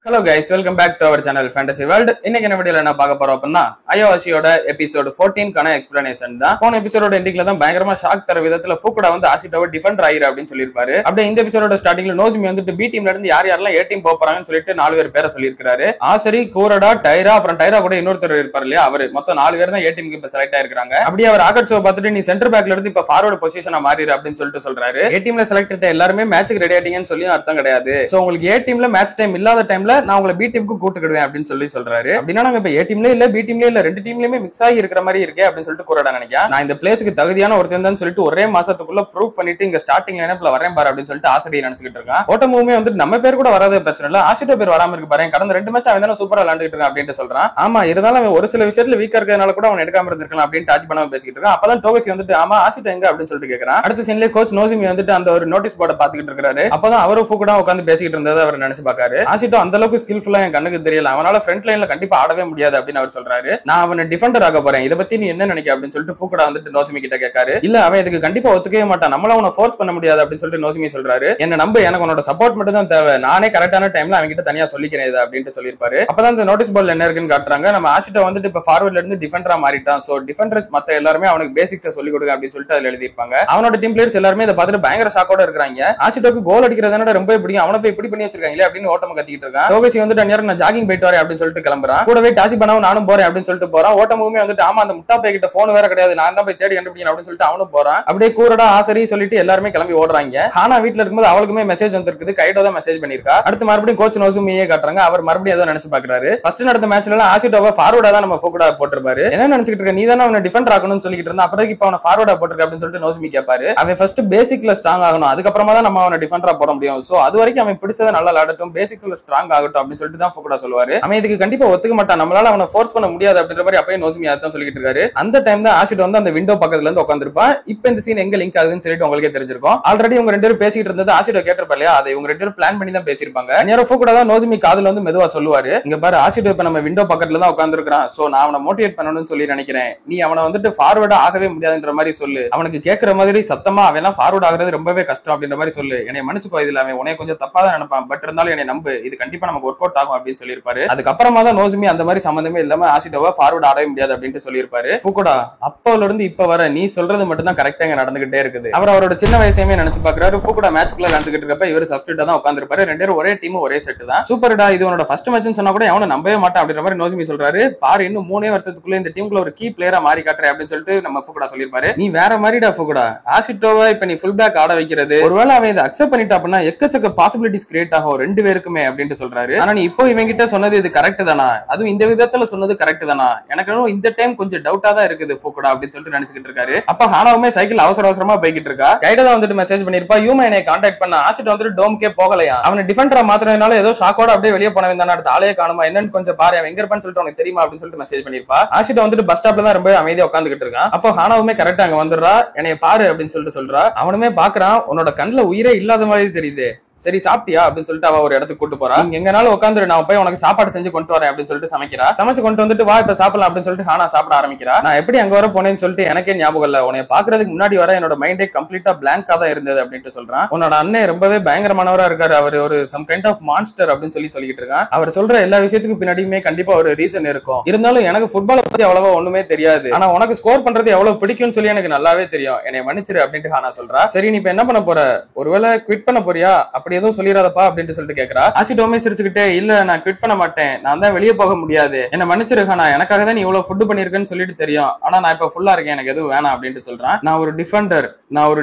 Hello guys, welcome back to our channel fantasy world. இன்னைக்கு என்ன வீடியோல என்ன பார்க்க போறோம் அப்படின்னா ஐயோவாசியோட எபிசோட் 14 எக்ஸ்பிளனேஷன் தான். போன எபிசோட எண்டிங்ல தான் பயங்கரமா ஷாக் தர விதத்துல ஃபுகுடா வந்து ஆஷிட்டோவை டிஃபெண்டர் ஆயிரு அப்படின்னு சொல்லியிருப்பாரு. அப்படியே இந்த எபிசோட ஸ்டார்டிங்ல நோசுமி வந்துட்டு பி டீம்ல இருந்து யார் யாரெல்லாம் ஏ டீம் போறாங்கன்னு சொல்லிட்டு 4 பேர் பேரை சொல்லியிருக்காரு. ஆசரி, கூரடா, டைரா, அப்புறம் டைரா கூட இன்னொருத்தர் இருப்பார் இல்லையா, அவரு மொத்தம் 4 பேர் தான் ஏ டீமுக்கு இப்ப செலக்ட் ஆயிருக்காங்க. அப்படியே அவர் ஆகட்ஸோ பார்த்துட்டு நீ சென்டர் பேக்ல இருந்து இப்ப ஃபார்வர்ட் பொசிஷனா மாறிடு அப்படின்னு சொல்லிட்டு சொல்றாரு. ஏ டீம்ல செலக்ட் ஆயிட்ட எல்லாருமே மேட்சுக்கு ரெடி ஆயிட்டீங்கன்னு சொல்லி அர்த்தம் கிடையாது. சோ உங்களுக்கு ஏ டீம்ல மேட்ச் டைம் இல்லாத டைம்ல நான் உங்களை பி டீம் கூட்டுக்கிடுவேன் அப்படின்னு சொல்றாரு. அப்படின்னா நாங்க இப்ப ஏ டீம்ல இல்ல பி டீம்ல இல்ல ரெண்டு டீம்லயுமே மிக்ஸ் ஆகி இருக்கிற மாதிரி இருக்கே அப்படின்னு சொல்லிட்டு கூரடா நினைக்கிறேன். நான் இந்த பிளேஸ்க்கு தகுதியான ஒருத்தன் தான் சொல்லிட்டு ஒரே மாசத்துக்குள்ள ப்ரூவ் பண்ணிட்டு இங்க ஸ்டார்டிங் லைனப்ல வரேன் பாரு அப்படின்னு சொல்லிட்டு ஆசிரியை நினைச்சிட்டு இருக்கான். ஓட்டமுமே வந்து நம்ம பேர் கூட வராத பிரச்சனை இல்ல, ஆசிட்டோ பேர் வராம இருக்கு பாரு, கடந்த 2 மேட்ச் அவன் தானே சூப்பரா விளையாண்டுட்டு இருக்கான் அப்படின்னு சொல்றான். ஆமா, இருந்தாலும் அவன் ஒரு சில விஷயத்துல வீக்கா இருக்கிறதுனால கூட அவன் எடுக்காம இருந்திருக்கலாம் அப்படின்னு டாச் பண்ணாம பேசிட்டு இருக்கான். அப்பதான் டோகசி வந்துட்டு ஆமா ஆசிட்டோ எங்க அப்படின்னு சொல்லிட்டு கேக்குறான். அடுத்த சீன்லயே கோச் நோசுமி வந்துட்டு அந்த ஒரு நோட்டீஸ் போர்டை பாத்துக்கிட்டு இருக்காரு. அப்பதான் அவரும் ஃபுகுடா உட்காந்து பேசிக்கிட்டு இருந்ததை அவர் நினைச்சு பாக்காரு. ஆசிட்டோ அந்த அளவுக்கு ஸ்கில்ஃபுல்லா என் கண்ணுக்கு தெரியல, அவனால ஃப்ரண்ட் லைன்ல கண்டிப்பா ஆடவே முடியாது அப்படின்னு அவர் சொல்றாரு. நான் அவனை டிஃபெண்டர் ஆக போறேன், இதை பத்தி நீ என்ன நினைக்க அப்படின்னு சொல்லிட்டு ஃபுகுடா வந்துட்டு நோசுமி கிட்ட கேட்காரு. இல்ல அவன் இதுக்கு கண்டிப்பா ஒத்துக்கவே மாட்டான், நம்மள அவனை ஃபோர்ஸ் பண்ண முடியாது அப்படின்னு சொல்லிட்டு நோசுமி சொல்றாரு. என்ன நம்ப, எனக்கு உன்னோட சப்போர்ட் மட்டும் தான் தேவை, நானே கரெக்டான டைம்ல அவன் கிட்ட தனியா சொல்லிக்கிறேன் இதை அப்படின்னு சொல்லியிருப்பாரு. அப்பதான் இந்த நோட்டீஸ் போர்ட்ல என்ன இருக்குன்னு காட்டுறாங்க. நம்ம ஆஷிட்டோ வந்துட்டு இப்ப ஃபார்வர்ட்ல இருந்து டிஃபெண்டரா மாறிட்டான். சோ டிஃபெண்டர்ஸ் மத்த எல்லாருமே அவனுக்கு பேசிக்ஸை சொல்லி கொடுங்க அப்படின்னு சொல்லிட்டு அதுல எழுதிருப்பாங்க. அவனோட டீம் பிளேயர்ஸ் எல்லாருமே இதை பார்த்துட்டு பயங்கர ஷாக்கோட இருக்காங்க. ஆஷிட்டோக்கு கோல் அடிக்கிறதுனால ரொம்ப பிடிக்கும், அவனை போய் இப்படி பண்ணி வச்சிருக்காங்களே அப்படின்னு ஓட்டமா கத்திட்டு இருக்கான். டோகசி வந்துட்டு நான் ஜாகிங் போயிட்டு வரேன் அப்படின்னு சொல்லிட்டு கிளம்புறான். கூடவே டாசி பண்ணவும் நானும் போறேன் அப்படின்னு சொல்லிட்டு போறான். ஓட்டமுமே வந்துட்டு ஆமா அந்த முட்டா பை கிட்ட போன் வேற கிடையாது, நான் தான் போய் தேடி கண்டுபிடிக்கணும் அப்படின்னு சொல்லிட்டு அவனும் போறான். அப்படியே கூரடா ஆசரி சொல்லிட்டு எல்லாருமே கிளம்பி ஓடுறாங்க. ஹானா வீட்டுல இருக்கும்போது அவளுக்குமே மெசேஜ் வந்திருக்கு, கைடோ தான் மெசேஜ் பண்ணிருக்கா. அடுத்து மறுபடியும் கோச் நோசுமியே காட்டுறாங்க. அவர் மறுபடியும் ஏதோ நினைச்சு பாக்குறாரு. ஃபர்ஸ்ட் நடந்த மேட்ச்ல எல்லாம் ஆஷிட்டோவை ஃபார்வர்டா தான் நம்ம ஃபுகுடா போட்டிருப்பாரு. என்ன நினைச்சிட்டு இருக்க, நீ தானே அவனை டிஃபெண்டர் ஆகணும்னு சொல்லிட்டு இருந்தா, அப்புறம் இப்ப அவனை ஃபார்வர்டா போட்டிருக்க அப்படின்னு சொல்லிட்டு நோசுமி கேட்பாரு. அவன் ஃபர்ஸ்ட் பேசிக்ல ஸ்ட்ராங் ஆகணும், அதுக்கப்புறமா தான் நம்ம அவனை டிஃபெண்டரா போட முடியும். சோ அது வரைக்கும் அவன் பிடிச்சதை நல்லா விளையாடட்டும், பேசிக்ஸ்ல ஸ்ட்ராங் ஆகட்டும் அப்படின்னு சொல்லிட்டு தான் ஃபுகுடா சொல்லுவாரு. அவன் இதுக்கு கண்டிப்பா ஒத்துக்க மாட்டான், நம்மளால அவனை ஃபோர்ஸ் பண்ண முடியாது அப்படின்ற மாதிரி அப்பயே நோசுமி அதான் சொல்லிட்டு இருக்காரு. அந்த டைம் தான் ஆஷிட்டோ வந்து அந்த விண்டோ பக்கத்துல இருந்து உட்கார்ந்திருப்பான். இப்போ இந்த சீன் எங்க லிங்க் ஆகுதுன்னு சொல்லிட்டு உங்களுக்கே தெரிஞ்சிருக்கும். ஆல்ரெடி இவங்க 2 பேரும் பேசிட்டு இருந்தது ஆஷிட்டோ கேட்டிருப்பா இல்லையா, அதை இவங்க 2 பேரும் பிளான் பண்ணி தான் பேசியிருப்பாங்க. நேரா ஃபுகுடா தான் நோசுமி காதுல வந்து மெதுவா சொல்லுவாரு, இங்க பாரு ஆஷிட்டோ இப்ப நம்ம விண்டோ பக்கத்துல தான் உட்கார்ந்திருக்கான், சோ நான் அவனை மோட்டிவேட் பண்ணணும்னு சொல்லி நினைக்கிறேன், நீ அவனை வந்துட்டு ஃபார்வர்டா ஆகவே முடியாதுன்ற மாதிரி சொல்லு, அவனுக்கு கேட்கிற மாதிரி சத்தமா அவன் எல்லாம் ஃபார்வர்ட் ஆகுறது ரொம்பவே கஷ்டம் அப்படின்ற மாதிரி சொல்லு, என்னை மன்னிச்சுக்கோ, இதுல அவன் உனைய கொஞ்சம் தப்பா தான் நினைப்பான், பட் இருந்தாலும் என்னை நம்பு, இது கண்டிப்பா நமக்கு ஒர்க் அவுட் ஆகும் அப்படின்னு சொல்லியிருப்பாரு. அதுக்கப்புறமா தான் நோசுமி அந்த மாதிரி சம்பந்தமே இல்லாம ஆஷிட்டோவை ஃபார்வர்ட் ஆடவே முடியாது அப்படின்னு சொல்லியிருப்பாரு. ஃபுகுடா அப்போல இருந்து இப்ப வர நீ சொல்றது மட்டும் தான் கரெக்டா இங்க நடந்துகிட்டே இருக்குது. அவர் அவரோட சின்ன வயசையுமே நினைச்சு பாக்குறாரு. ஃபுகுடா மேட்ச்க்குள்ள நடந்துகிட்டு இருக்கப்ப இவர் சப்ஸ்டிட்யூட்டா தான் உட்கார்ந்திருப்பாரு. 2 பேரும் ஒரே டீம் ஒரே செட் தான். சூப்பர்டா, இது உன்னோட ஃபர்ஸ்ட் மேட்ச்னு சொன்னா கூட எவனும் நம்பவே மாட்டான் அப்படின்ற மாதிரி நோசுமி சொல்றாரு. பாரு இன்னும் 3 வருஷத்துக்குள்ள இந்த டீமுக்குள்ள ஒரு கீ பிளேயரா மாறி காட்டுறேன் அப்படின்னு சொல்லிட்டு நம்ம ஃபுகுடா சொல்லியிருப்பாரு. நீ வேற மாதிரிடா ஃபுகுடா, ஆஷிட்டோவை இப்ப நீ ஃபுல் பேக் ஆட வைக்கிறது, ஒருவேளை அவன் இதை அக்செப்ட் பண்ணிட்டா அப்படின்னா எக்கச்சக்க பாசிபிலிட்டிஸ் கிரியேட் ஆகும் 2 பேருக்குமே அப்படின்னு சொல்றாரு. ஆனா நீ இப்போ இவங்க கிட்ட சொன்னது இது கரெக்ட் தானா, அதுவும் இந்த விதத்துல சொன்னது கரெக்ட் தானா, எனக்கு இந்த டைம் கொஞ்சம் டவுட்டா தான் இருக்குது ஃபுகுடா அப்படின்னு சொல்லிட்டு நினைச்சிட்டு இருக்காரு. அப்ப ஹானாவுமே சைக்கிள் அவசர அவசரமா போய்கிட்டு இருக்கா. கைடா தான் வந்துட்டு மெசேஜ் பண்ணிருப்பா, யூமா என்னை கான்டாக்ட் பண்ண, ஆஷிட்டோ வந்துட்டு டோம்கே போகலையா, அவனை டிஃபெண்டரா மாத்திரனால ஏதோ ஷாக்கோட அப்படியே வெளியே போனவன் தானே, அடுத்த ஆளையே காணுமா, என்னன்னு கொஞ்சம் பாரு, அவன் எங்க இருப்பான்னு சொல்லிட்டு உனக்கு தெரியுமா அப்படின்னு சொல்லிட்டு மெசேஜ் பண்ணிருப்பா. ஆஷிட்டோ வந்துட்டு பஸ் ஸ்டாப்ல தான் ரொம்ப அமைதியா உட்காந்துக்கிட்டு இருக்கான். அப்போ ஹானாவுமே கரெக்டா அங்க வந்துடுறா, என்னைய பாரு அப்படின்னு சொல்லிட்டு சொல்றா. அவனுமே பாக்குறான், உன்னோட கண்ணுல உயிரே இல்லாத மாதிரி தெரியுது, சரி சாப்பிட்டியா அப்படின்னு சொல்லிட்டு அவ ஒரு இடத்துக்கு கூட்டு போறா. எங்கனால உட்காந்துரு, நான் போய் உனக்கு சாப்பாடு செஞ்சு கொண்டு வரேன் அப்படின்னு சொல்லிட்டு சமைக்கிறா. சமைச்சு கொண்டு வந்துட்டு வா இப்ப சாப்பிடலாம் அப்படின்னு சொல்லிட்டு ஹானா சாப்பிட ஆரம்பிக்கிறா. நான் எப்படி அங்க வர போனேன்னு சொல்லிட்டு எனக்கே ஞாபகம் இல்ல, உன்னை பாக்குறதுக்கு முன்னாடி வர என்னோட மைண்டே கம்ப்ளீட்டா பிளாங்கா தான் இருந்தது அப்படின்ட்டு சொல்றான். உன்னோட அண்ணன் ரொம்பவே பயங்கரமானவரா இருக்காரு, அவர் ஒரு சம் கைண்ட் ஆஃப் மான்ஸ்டர் அப்படின்னு சொல்லிட்டு இருக்கான். அவர் சொல்ற எல்லா விஷயத்துக்கும் பின்னாடியுமே கண்டிப்பா ஒரு ரீசன் இருக்கும், இருந்தாலும் எனக்கு ஃபுட்பாலை பத்தி அவ்வளவா ஒண்ணுமே தெரியாது, ஆனா உனக்கு ஸ்கோர் பண்றது எவ்வளவு பிடிக்கும்னு சொல்லி எனக்கு நல்லாவே தெரியும், என்னை மன்னிச்சிரு அப்படின்ட்டு ஹானா சொல்றா. சரி நீ இப்ப என்ன பண்ண போற, ஒருவேளை குவிட் பண்ண போறியா, அப்படி எதுவும் சொல்லிடாதப்பா அப்படின்னு சொல்லிட்டு கேக்குறா. ஆஷிட்டோமே சிரிச்சுக்கிட்டே, இல்ல நான் குவிட் பண்ண மாட்டேன், நான் தான் வெளியே போக முடியாது, என்ன மன்னிச்சிருக்கா, நான் எனக்காக தான் நீ இவ்வளவு ஃபுட் பண்ணிருக்கேன்னு சொல்லிட்டு தெரியும், ஆனா நான் இப்ப ஃபுல்லா இருக்கேன், எனக்கு எதுவும் வேணாம் அப்படின்ட்டு சொல்றான். நான் ஒரு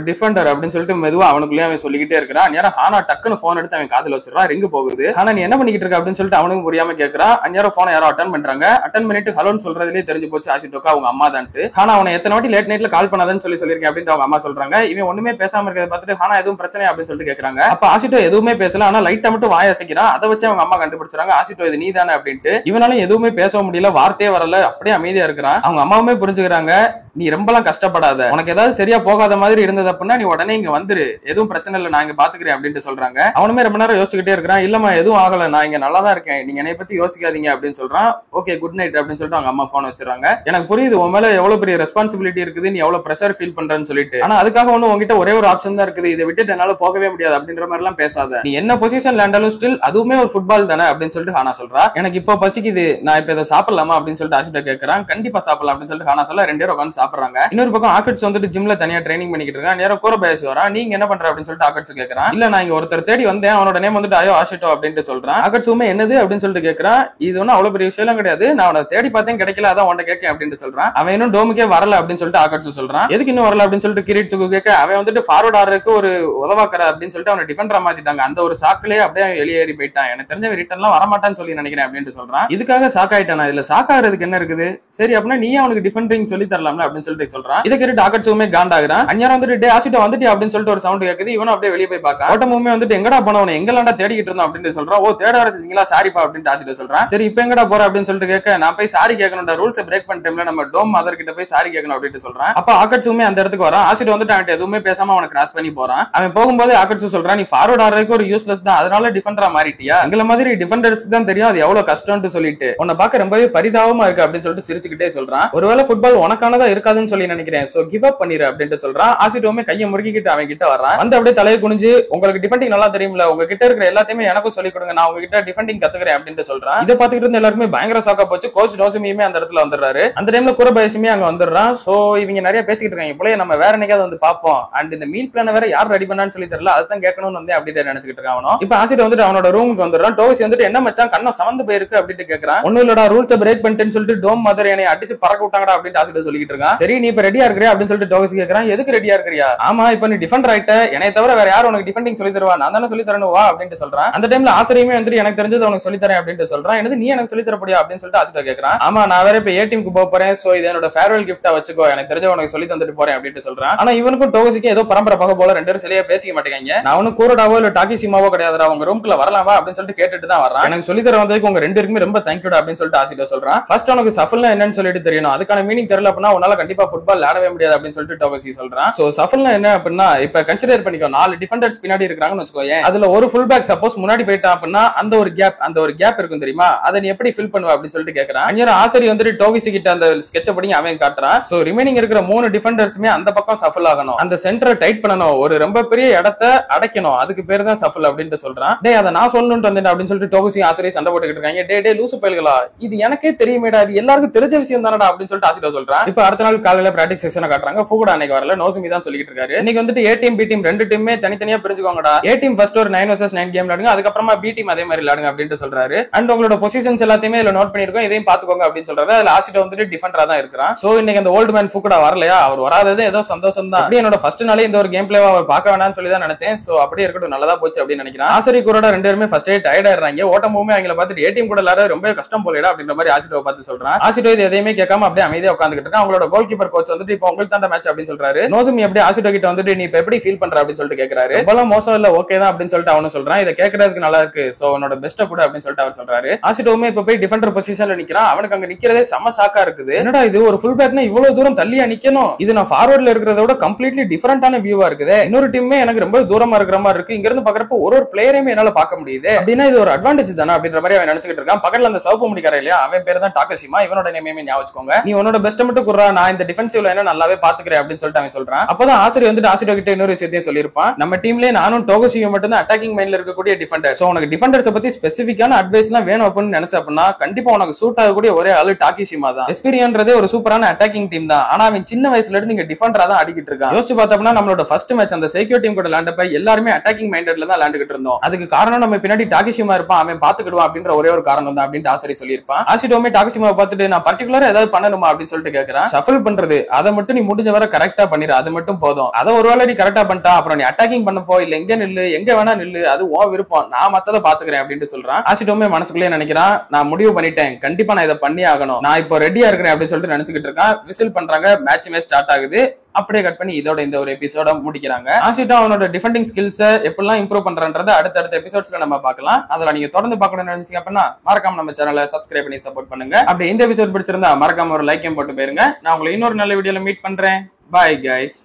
டிஃபெண்டர் அப்படின்னு சொல்லிட்டு மெதுவா அவனுக்குள்ளே அவன் சொல்லிக்கிட்டே இருக்கிறான். நேரம் ஹானா டக்குன்னு போன் எடுத்து அவன் காதுல வச்சிடறா, ரிங்கு போகுது. ஆனா நீ என்ன பண்ணிக்கிட்டு இருக்க அப்படின்னு சொல்லிட்டு அவனுக்கு புரியாம கேட்கறான். அந்நேரம் போனை யாரோ அட்டன் பண்றாங்க. அட்டன் பண்ணிட்டு ஹலோன்னு சொல்றதுலேயே தெரிஞ்சு போச்சு ஆஷிட்டோக்கா அவங்க அம்மா தான்ட்டு. ஹானா அவனை எத்தனை வாட்டி லேட் நைட்ல கால் பண்ணாதன்னு சொல்லியிருக்கேன் அப்படின்னு அவங்க அம்மா சொல்றாங்க. இவன் ஒண்ணுமே பேசாம இருக்கிறத பார்த்துட்டு ஹானா எதுவும் பிரச்சனை அப்படின்னு சொல்லிட்டு கேட்கறாங்க. அப்ப ஆஷிட்டோ எதுவுமே பேசல, ஆனா லைட்டா மட்டும் வாய் அசைக்கிறான். அதை வச்சு அவங்க அம்மா கண்டுபிடிச்சாங்க ஆஷிட்டோ இது நீ தானே அப்படின்ட்டு. இவனாலும் எதுவுமே பேச முடியல, வார்த்தையே வரல, அப்படியே அமைதியா இருக்கிறான். அவங்க அம்மாவுமே புரிஞ்சுக்கிறாங்க, நீ ரொம்பலாம் கஷ்டப்படாத, உனக்கு ஏதாவது சரியா போகாத மாதிரி மாதிரி இருந்தது அப்படின்னா நீ உடனே இங்க வந்துரு, எதுவும் பிரச்சனை இல்லை, நான் இங்க பாத்துக்கிறேன் அப்படின்ட்டு சொல்றாங்க. அவனுமே ரொம்ப நேரம் யோசிச்சுக்கிட்டே இருக்கிறான். இல்லம்மா எதுவும் ஆகல, நான் இங்க நல்லா தான் இருக்கேன், நீங்க என்னை பத்தி யோசிக்காதீங்க அப்படின்னு சொல்றான். ஓகே குட் நைட் அப்படின்னு சொல்லிட்டு அவங்க அம்மா போன் வச்சிடறாங்க. எனக்கு புரியுது உன் மேல எவ்வளவு பெரிய ரெஸ்பான்சிபிலிட்டி இருக்குது, நீ எவ்வளவு பிரஷர் ஃபீல் பண்றேன்னு சொல்லிட்டு, ஆனா அதுக்காக ஒண்ணு உங்ககிட்ட ஒரே ஒரு ஆப்ஷன் தான் இருக்குது, இதை விட்டுட்டு என்னால போகவே முடியாது அப்படின்ற மாதிரி எல்லாம் பேசாத, நீ என்ன பொசிஷன் லேண்டாலும் ஸ்டில் அதுவுமே ஒரு ஃபுட்பால் தானே அப்படின்னு சொல்லிட்டு ஹானா சொல்றா. எனக்கு இப்போ பசிக்குது, நான் இப்ப இதை சாப்பிடலாமா அப்படின்னு சொல்லிட்டு ஆஷிட்டோ கேட்கறான். கண்டிப்பா சாப்பிடலாம் அப்படின்னு சொல்லிட்டு ஹானா சொல்ல 2 பேரும் உட்காந்து சாப்பிடுறாங்க. இன்னொரு பக்கம் ஆக்கட்ஸ் வந்துட்டு ஜிம்ல தனியா ட்ரைனிங் பண்ணிக்கிட்டு இருக்கான். நேரம் கூரபாயாஷி வரா. நீங்க என்ன பண்ற அப்படின்னு சொல்லிட்டு ஆக்கட்ஸ் கேட்கறான். இல்ல நான் இங்க ஒருத்தர் தேடி வந்தேன், அவனோட நேம் வந்துட்டு அயோ ஆஷிட்டோ அப்படின்ட்டு சொல்றான். ஆக்கட்ஸுமே என்னது அப்படின்னு சொல்லிட்டு கேட்கறான். இது ஒன்னும் அவ்வளவு பெரிய விஷயம் எல்லாம் கிடையாது, நான் அவனை தேடி பார்த்தேன் கிடைக்கல, அதான் உன்ட்ட கேட்கேன் அப்படின்னு சொல்றான். அவன் இன்னும் டோமுக்கே வரல அப்படின்னு சொல்லிட்டு ஆக்கட்ஸ் சொல்றான். எதுக்கு இன்னும் வரல அப்படின்னு சொல்லிட்டு கிரீட்ஸுக்கு கேட்க, அவன் வந்துட்டு ஃபார்வர்ட் ஆடுறதுக்கு ஒரு உதவாக்கற அப்படின்னு சொல்லிட்டு அவனை டிஃபெண்டரா மாத்திட்டாங்க, அந்த ஒரு ஷாக்லயே அப்படியே வெளியேறி போயிட்டான், எனக்கு தெரிஞ்ச ரிட்டர்ன்லாம் வரமாட்டான்னு சொல்லி நினைக்கிறேன் அப்படின்னு சொல்றான். இதுக்காக ஷாக் ஆயிட்டானா, இதுல ஷாக் ஆகிறதுக்கு என்ன இருக்குது, சரி அப்படின்னா நீ அவனுக்கு டிஃபெண்டிங் சொல்லி தரலாம்ல அப்படின்னு சொல்லிட்டு சொல்றான். இதை கேட்டு ஆக்கட்ஸுமே காண்டாகிறான். அஞ்சாரம் வந்துட்டு டே ஆஷிட்டோ வந்துட்டு அப்படின்னு சொல்லிட்டு ஒரு சவுண்ட் கேக்குது. இவனும் அப்படியே வெளியே போய் பார்க்க ஓட்டமுமே வந்துட்டு எங்கடா போனவன எங்கெல்லாம்டா தேடிக்கிட்டு இருந்தோம் அப்படின்னு சொல்றான். ஓ தேட வர செஞ்சீங்களா, சாரிப்பா அப்படின்னு ஆஷிட்டோ சொல்றான். சரி இப்ப எங்கடா போற அப்படின்னு சொல்லிட்டு கேட்க, நான் போய் சாரி கேட்கணும்டா, ரூல்ஸ் பிரேக் பண்ண டைம்ல நம்ம டோம் மதர் கிட்ட போய் சாரி கேட்கணும் அப்படின்னு சொல்றான். அப்ப ஆக்கட்ஸுமே அந்த இடத்துக்கு வரான். ஆஷிட்டோ வந்துட்டு அவன் எதுவுமே பேசாம அவனை கிராஸ் பண்ணி போறான். அவன் போகும்போது ஆக்கட்ஸ் சொல்றான், நீ ஃபார்வர்ட் ஆடுறதுக்கு ஒரு யூஸ்லெஸ் தான், அதனால டிஃபெண்டரா மாறிட்டியா, எங்களை மாதிரி டிஃபெண்டர்ஸ்க்கு தான் தெரியும் அது எவ்வளவு கஷ்டம்னு சொல்லிட்டு உன்னை பார்க்க ரொம்பவே பரிதாபமா இருக்கு அப்படின்னு சொல்லிட்டு சிரிச்சுக்கிட்டே சொல்றான். ஒருவேளை ஃபுட்பால் உனக்கானதா இருக்காதுன்னு சொல்லி நினைக்கிறேன், சோ கிவ் அப் பண்ணிரு அப்படின்னு சொல்றான். ஆஷிட்டோமே கையை முறுக்கிட்டு அவன் கிட்ட வரான். வந்து அப்படியே தலையை குனிஞ்சு, உங்களுக்கு டிஃபெண்டிங் நல்லா தெரியும்ல, உங்ககிட்ட இருக்கிற எல்லாத்தையுமே எனக்கும் சொல்லிக் கொடுங்க, நான் உங்ககிட்ட டிஃபெண்டிங் கத்துக்கிறேன் அப்படின்னு சொல்றான். இதை பார்த்துக்கிட்டு இருந்த எல்லாருமே பயங்கர ஷாக்கா போச்சு. கோச் நோசுமியுமே அந்த இடத்துல வந்துடுறாரு. அந்த டைம்ல கூரபாயாஷியுமே அங்க வந்துடுறான். சோ இவங்க நிறைய பேசிக்கிட்டு இருக்காங்க, இப்போயே நம்ம வேற என்னைக்காவது வந்து பாப்போம், அண்ட் இந்த மீல் பிளான வேற யார் ரெடி பண்ணான்னு சொல்லி தெரியல, அதுதான் கேட்கணும்னு வந்து அப்படியே நினைச்சுக்கிட்டு இருக்கான். இப்ப ஆஷிட்டோ வந்துட்டு அவனோட ரூமுக்கு வந்துடுறான். டோசி வந்துட்டு என்ன மச்சான் கண்ணம் சமந்து போயிருக்கு அப்படின்னு கேட்கறான். ஒன்னும் இல்லடா, ரூல்ஸ் பிரேக் பண்ணிட்டேன்னு சொல்லிட்டு டோம் மதர் என்னை அடிச்சு பறக்க விட்டாங்கடா அப்படின்னு ஆஷிட்டோ சொல்லிட்டு இருக்கான். சரி நீ இப்ப ரெடியா இருக்கிறியா அப்படின்னு சொல்லிட்டு டோசி கேட்கறான். எதுக்கு ரெடியா இருக்கிறியா, ஆமா இப்ப நீ டிஃபெண்டர் ஆயிட்ட, என்னை தவிர வேற யாரும் உனக்கு டிஃபெண்டிங் சொல்லி தருவா, நான் தானே சொல்லி தரணும் வா அப்படின்னு சொல்றான். அந்த டைம்ல ஆசிரியமே வந்துட்டு எனக்கு தெரிஞ்சது உனக்கு சொல்லி தரேன் அப்படின்னு சொல்றான். என்னது நீ எனக்கு சொல்லி தரப்படியா அப்படின்னு சொல்லிட்டு ஆஷிட்டோ கேட்கறான். ஆமா நான் வேற இப்ப ஏ டீமுக்கு போக போறேன், சோ இது என்னோட ஃபேர்வெல் கிஃப்டா வச்சுக்கோ, எனக்கு தெரிஞ்ச உனக்கு சொல்லி தந்துட்டு போறேன் அப்படின்னு சொல்றான். ஆனா இவனுக்கும் டோசிக்கும் ஏதோ பரம்பரை பக போல 2 பேரும் சரியா பேசிக்க மாட்டேங்க. நான் ஒன்னும் கூரடாவோ இல்ல டாக்கிசிமாவோ கிடையாதுடா, உங்க ரூம்குள்ள வரலாமா அப்படின்னு சொல்லிட்டு கேட்டுட்டு தான் வரான். எனக்கு சொல்லி தர வந்ததுக்கு உங்க 2 பேருக்குமே ரொம்ப தேங்க்யூடா அப்படின்னு சொல்லிட்டு ஆஷிட்டோ சொல்றான். ஃபர்ஸ்ட் உனக்கு சஃபல்னா என்னன்னு சொல்லிட்டு தெரியணும், அதுக்கான மீனிங் தெரியல அப்படின்னா உன்னால கண்டிப்பா ஃபுட்பால் விளையாடவே முடியாது அப்படின்னு சொல்லிட்டு டோசி சொல்றான். சோ சஃபல்னா என்ன அப்படின்னா, இப்ப கன்சிடர் பண்ணிக்கோ 4 டிஃபெண்டர்ஸ் பின்னாடி இருக்காங்கன்னு வச்சுக்கோயேன், அதுல ஒரு ஃபுல் பேக் சப்போஸ் முன்னாடி போயிட்டான் அப்படின்னா அந்த ஒரு கேப் இருக்கும் தெரியுமா, அதை நீ எப்படி ஃபில் பண்ணுவ அப்படின்னு சொல்லிட்டு கேட்கறான். அஞ்சர ஆசிரியர் வந்துட்டு டோகிசி கிட்ட அந்த ஸ்கெட்ச் படி அவன் காட்டுறான். சோ ரிமைனிங் இருக்கிற 3 டிஃபெண்டர்ஸ்மே அந்த பக்கம் சஃபல் ஆகணும், அந்த சென்டரை டைட் பண்ணணும், ஒரு ரொம்ப பெரிய இடத்தை அடைக்கணும், அதுக்கு பேர் தான் சஃபல் அப்படின்னு சொல்றான். டே அதை நான் சொல்லணும்னு வந்தேன் அப்படின்னு சொல்லிட்டு டோகிசி ஆசிரியர் சண்டை போட்டுக்கிட்டு இருக்காங்க. டே லூசு பயல்களா, இது எனக்கே தெரியுமேடா, இது எல்லாருக்கும் தெரிஞ்ச விஷயம் தானடா அப்படின்னு சொல்லிட்டு ஆசிரியர் சொல்றான். இப்ப அடுத்த நாள் காலையில பிராக்டிஸ் செக்ஷனை காட்டுறாங்க. ஃபுகுடா அன்னைக்கு வரல, நோசுமி தான் சொல்லிட்டு இருக்காரு. இன்னைக்கு வந்துட்டு ஏ டீம் பி டீம் 2 டீமே தனித்தனியா பிரிஞ்சுக்கோங்கடா, ஏ டீம் ஃபர்ஸ்ட் ஒரு 9 vs 9 கேம் விளையாடுங்க, அதுக்கப்புறமா பி டீம் அதே மாதிரி விளையாடுங்க அப்படின்னு சொல்றாரு. அண்ட் உங்களோட பொசிஷன்ஸ் எல்லாத்தையுமே இதுல நோட் பண்ணிருக்கோம், இதையும் பாத்துக்கோங்க அப்படின்னு சொல்றாரு. அதுல ஆஷிட்டோ வந்துட்டு டிஃபெண்டரா தான் இருக்கிறான். சோ இன்னைக்கு அந்த ஓல்டு மேன் ஃபுகுடா வரலையா, அவர் வராதது ஏதோ சந்தோஷம் தான். அப்படி என்னோட ஃபர்ஸ்ட் நாளே இந்த ஒரு கேம் பிளேவா அவர் பார்க்க வேணாம்னு சொல்லி தான் நினைச்சேன். சோ அப்படியே இருக்கட்டும், நல்லதா போச்சு அப்படின்னு நினைக்கிறேன். ஆசிரியர் கூட 2 பேருமே ஃபர்ஸ்ட் டயர்ட் ஆயிடுறாங்க. ஓட்டமுமே அவங்கள பார்த்துட்டு ஏ டீம் கூட விளையாட ரொம்ப கஷ்டம் போலடா அப்படின்ற மாதிரி ஆஷிட்டோ பார்த்து சொல்றான். ஆஷிட்டோ இது எதையுமே கேட்காம அப்படியே அமைதியா உட்காந்துக்கிட்டு இருக்கான். அவங்களோட கோல் கீப்பர் கோச் வந்துட்டு இப்போ உங்களுக்கு தான் மேட்ச் அப்படின்னு சொல்றாரு. நோசுமி அப்படியே ஆஷிட்டோ கிட்ட வந்துட்டு நீ இப்ப எப்படி ஃபீல் பண்ற அப்படின்னு சொல்லிட்டு கேட்கறாரு. ரொம்பலாம் மோசம் இல்ல, ஓகே தான் அப்படின்னு சொல்லிட்டு அவனும் சொல்றான். இதை கேட்கறதுக்கு நல்லா இருக்கு, சோ உன்னோட பெஸ்ட் கூட அப்படின்னு சொல்லிட்டு அவர் சொல்றாரு. ஆஷிட்டோமே இப்ப போய் டிஃபெண்டர் பொசிஷன்ல நிக்கிறான். அவனுக்கு அங்க நிக்கிறதே செம ஷாக்கா இருக்குது. என்னடா இது ஒரு ஃபுல் பேக்னா இவ்வளவு தூரம் தள்ளியா நிக்கணும், இது நான் ஃபார்வர்ட்ல இருக்கிறத விட கம்ப்ளீட்லி டிஃபரெண்டான வியூவா இருக்குது. இன்னொரு டீமே எனக்கு ரொம்ப தூரமா இருக்கிற மாதிரி இருக்கு, இங்க இருந்து பாக்குறப்ப ஒரு பிளேயரையுமே என்னால பார்க்க முடியுது அப்படின்னா இது ஒரு அட்வான்டேஜ் தானே அப்படின்ற மாதிரி அவன் நினைச்சுக்கிட்டு இருக்கான். பக்கத்துல அந்த சவுப்பு முடிக்கார இல்லையா, அவன் பேர் தான் டாக்கசிமா, இவனோட நேமே ஞாபகம் வச்சுக்கோங்க. நீ உன்னோட பெஸ்ட் மட்டும் குறா, நான் இந்த டிஃபென்சிவ்ல என்ன நல்லாவே பாத்துக்கிறேன் அப்படின்னு சொல்லிட்டு அவன் சொல்றான். அப்பதான் ஆசிரியர் வந்துட்டு ஆசிரியோ கிட்ட இன்னொரு விஷயத்தையும் சொல்லியிருப்பான். நம்ம டீம்லயே நானும் டோகசியும் மட்டும் தான் அட்டாக்கிங் மைண்ட்ல இருக்கக்கூடிய டிஃபெண்டர். சோ உனக்கு டிஃபெண்டர்ஸ் பத்தி ஸ்பெசிபிக்கான அட்வைஸ் எல்லாம் வேணும் அப்படின்னு நினைச்ச அப்படின்னா கண்டிப்பா உனக்கு சூட் ஆகக்கூடிய ஒரே ஆளு டாக்கிசிமா தான். எஸ்பிரியன்றதே ஒரு சூப்பரான அட்டாக்கிங் டீம் தான், ஆனா அவன் சின்ன வயசுல இருந்து இங்க டிஃபெண்டரா தான் அடிக்கிட்டு இருக்கான். யோசிச்சு பார்த்தோம்னா நம்மளோட ஃபர்ஸ்ட் மேட்ச் அந்த சைக்கியோ டீம் கூட விளையாண்டப்ப எல்லாருமே அட்டாக்கிங் மைண்டட்ல தான் விளையாண்டுகிட்டு இருந்தோம். அதுக்கு காரணம் நம்ம பின்னாடி டாக்கிசிமா இருப்பான், அவன் பாத்துக்கிடுவான் அப்படின்ற ஒரே ஒரு காரணம் தான் அப்படின்னு ஆசிரியர் சொல்லியிருப்பான். ஆஷிட்டோமே டாக்கிசிமாவை பார்த்துட்டு நான் பர்டிகுலரா ஏதாவது பண்ணணுமா அப்படின்னு சொல்லிட்டு கேட்கறான். ஷஃபிள் பண்றது அதை மட்டும் நீ முடிஞ்ச வரை கரெக்டா பண்ணிரு, அது மட்டும் போதும். அதை ஒருவேளை நீ கரெக்டா பண்ணிட்டா அப்புறம் நீ அட்டாக்கிங் பண்ண போ, இல்ல எங்க நில்லு எங்க வேணா நில்லு, அது உன் விருப்பம், நான் மத்ததை பாத்துக்கிறேன் அப்படின்னு சொல்றான். ஆஷிட்டோமே மனசுக்குள்ளே நினைக்கிறான், நான் முடிவு பண்ணிட்டேன், கண்டிப்பா நான் இதை பண்ணி ஆகணும், நான் இப்போ ரெடியா இருக்கிறேன் அப்படின்னு சொல்லிட்டு நினைச்சுக்கிட்டு இருக்கான். விசில் பண்றாங்க, மேட்சுமே ஸ்டார்ட் ஆகுது. அப்படியே கட் பண்ணி இதோட இந்த ஒரு எபிசோட முடிக்கிறாங்க. ஆஷிட்டோ அவனோட டிஃபெண்டிங் ஸ்கில்ஸை எப்படிலாம் இம்ப்ரூவ் பண்றன்றதை அடுத்த எபிசோட்ஸ்ல நம்ம பார்க்கலாம். அதுல நீங்க தொடர்ந்து பார்க்கணும்னு நினைச்சீங்க அப்படின்னா மறக்காம நம்ம சேனலை சப்ஸ்கிரைப் பண்ணி சப்போர்ட் பண்ணுங்க. அப்படி இந்த எபிசோட் பிடிச்சிருந்தா மறக்காம ஒரு லைக்கையும் போட்டு போயிருங்க. நான் உங்களை இன்னொரு நல்ல வீடியோல மீட் பண்றேன். Bye guys.